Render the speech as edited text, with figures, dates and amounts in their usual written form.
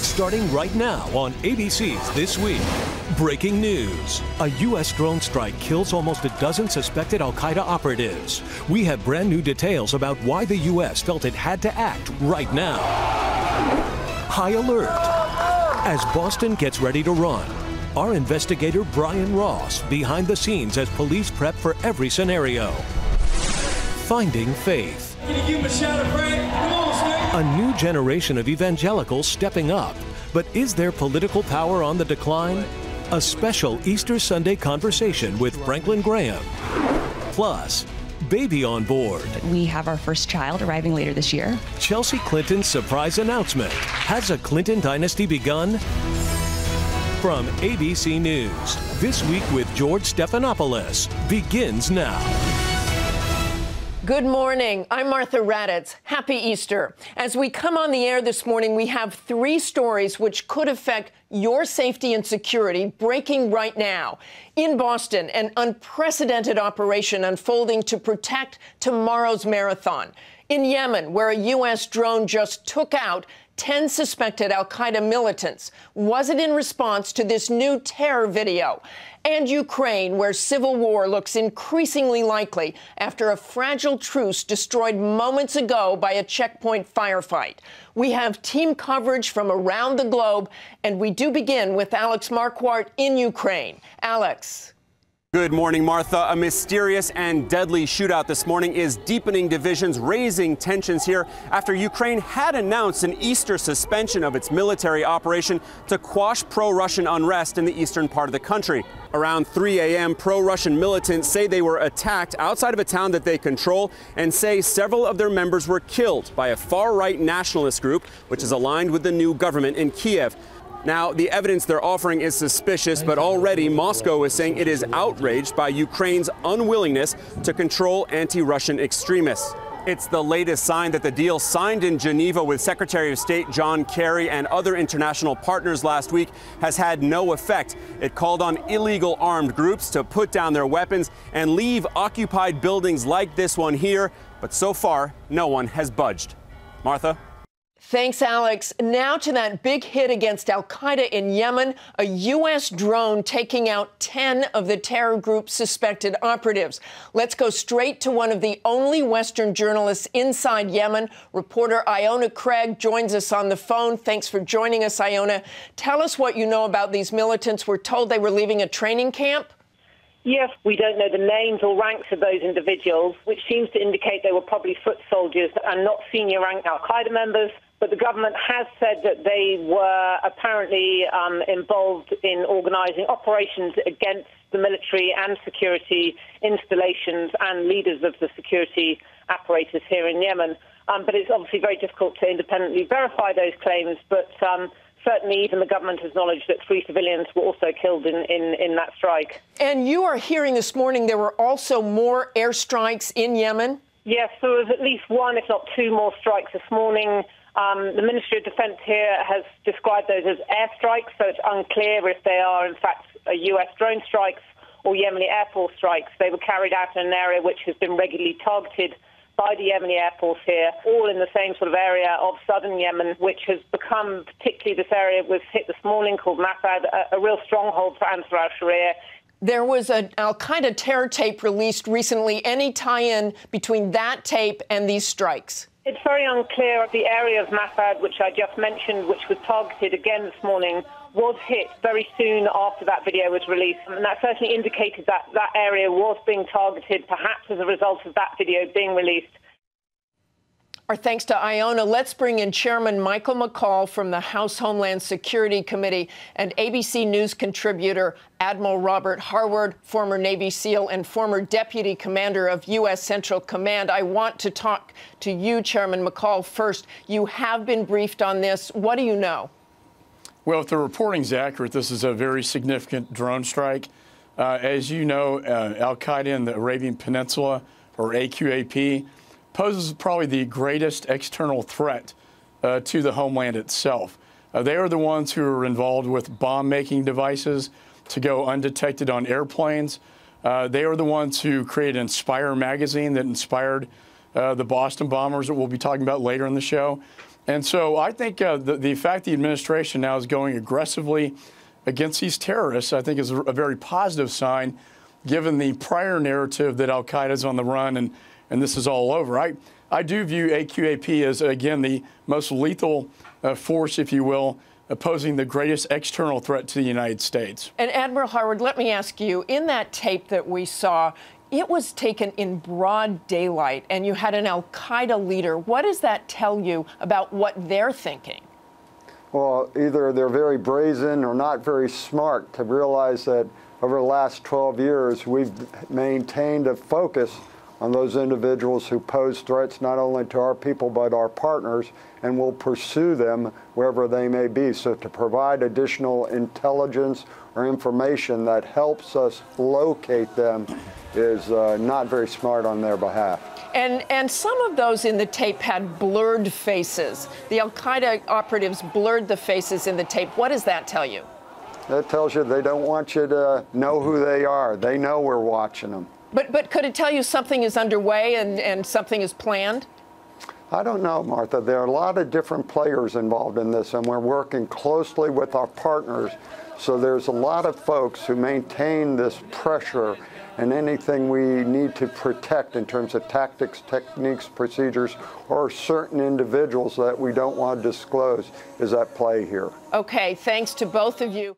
Starting right now on ABC's This Week. Breaking news. A U.S. drone strike kills almost a dozen suspected al-Qaeda operatives. We have brand new details about why the U.S. felt it had to act right now. High alert. As Boston gets ready to run, our investigator Brian Ross behind the scenes as police prep for every scenario. Finding faith. Can you give him a shout of praise? Come on, Snake. A new generation of evangelicals stepping up. But is their political power on the decline? A special Easter Sunday conversation with Franklin Graham. Plus, baby on board. We have our first child arriving later this year. Chelsea Clinton's surprise announcement. Has a Clinton dynasty begun? From ABC News, This Week with George Stephanopoulos begins now. Good morning. I'm Martha Raddatz. Happy Easter. As we come on the air this morning, we have three stories which could affect your safety and security breaking right now. In Boston, an unprecedented operation unfolding to protect tomorrow's marathon. In Yemen, where a U.S. drone just took out 10 suspected al-Qaeda militants. Was it in response to this new terror video? And Ukraine, where civil war looks increasingly likely after a fragile truce destroyed moments ago by a checkpoint firefight. We have team coverage from around the globe, and we do begin with Alex Marquardt in Ukraine. Alex. Good morning, Martha. A mysterious and deadly shootout this morning is deepening divisions, raising tensions here after Ukraine had announced an Easter suspension of its military operation to quash pro-Russian unrest in the eastern part of the country. Around 3 a.m., pro-Russian militants say they were attacked outside of a town that they control and say several of their members were killed by a far-right nationalist group, which is aligned with the new government in Kiev. Now, the evidence they're offering is suspicious, but already Moscow is saying it is outraged by Ukraine's unwillingness to control anti-Russian extremists. It's the latest sign that the deal signed in Geneva with Secretary of State John Kerry and other international partners last week has had no effect. It called on illegal armed groups to put down their weapons and leave occupied buildings like this one here, but so far, no one has budged. Martha? Thanks, Alex. Now to that big hit against al-Qaeda in Yemen, a U.S. drone taking out 10 of the terror group's suspected operatives. Let's go straight to one of the only Western journalists inside Yemen. Reporter Iona Craig joins us on the phone. Thanks for joining us, Iona. Tell us what you know about these militants. We're told they were leaving a training camp. Yes, we don't know the names or ranks of those individuals, which seems to indicate they were probably foot soldiers and not senior rank al-Qaeda members. But the government has said that they were apparently involved in organising operations against the military and security installations and leaders of the security apparatus here in Yemen. But it's obviously very difficult to independently verify those claims. But certainly even the government has acknowledged that 3 civilians were also killed in that strike. And you are hearing this morning there were also more airstrikes in Yemen? Yes, there was at least 1, if not 2 more strikes this morning. The Ministry of Defence here has described those as airstrikes, so it's unclear if they are, in fact, U.S. drone strikes or Yemeni Air Force strikes. They were carried out in an area which has been regularly targeted by the Yemeni Air Force here, all in the same sort of area of southern Yemen, which has become, particularly this area was hit this morning, called Mafad, a real stronghold for Ansar al-Sharia. There was an al-Qaeda terror tape released recently. Any tie-in between that tape and these strikes? It's very unclear. The area of Mafad, which I just mentioned, which was targeted again this morning, was hit very soon after that video was released. And that certainly indicated that that area was being targeted, perhaps as a result of that video being released. Our thanks to Iona. Let's bring in Chairman Michael McCaul from the House Homeland Security Committee and ABC News contributor Admiral Robert Harward, former Navy SEAL and former Deputy Commander of U.S. Central Command. I want to talk to you, Chairman McCaul, first. You have been briefed on this. What do you know? Well, if the reporting's accurate, this is a very significant drone strike. As you know, al-Qaeda in the Arabian Peninsula, or AQAP, poses probably the greatest external threat to the homeland itself. They are the ones who are involved with bomb-making devices to go undetected on airplanes. They are the ones who created Inspire magazine that inspired the Boston bombers that we'll be talking about later in the show. And so I think the fact the administration now is going aggressively against these terrorists, I think is a very positive sign, given the prior narrative that al-Qaeda is on the run and this is all over. I do view AQAP as, again, the most lethal force, if you will, posing the greatest external threat to the United States. And Admiral Harward, let me ask you, in that tape that we saw, it was taken in broad daylight, and you had an al-Qaeda leader. What does that tell you about what they're thinking? Well, either they're very brazen or not very smart to realize that over the last 12 years, we've maintained a focus on those individuals who pose threats not only to our people but our partners, and will pursue them wherever they may be. So to provide additional intelligence or information that helps us locate them is not very smart on their behalf. And some of those in the tape had blurred faces. The al-Qaeda operatives blurred the faces in the tape. What does that tell you? That tells you they don't want you to know who they are. They know we're watching them. But could it tell you something is underway and something is planned? I don't know, Martha. There are a lot of different players involved in this, and we're working closely with our partners. So there's a lot of folks who maintain this pressure, and anything we need to protect in terms of tactics, techniques, procedures, or certain individuals that we don't want to disclose is at play here. Okay, thanks to both of you.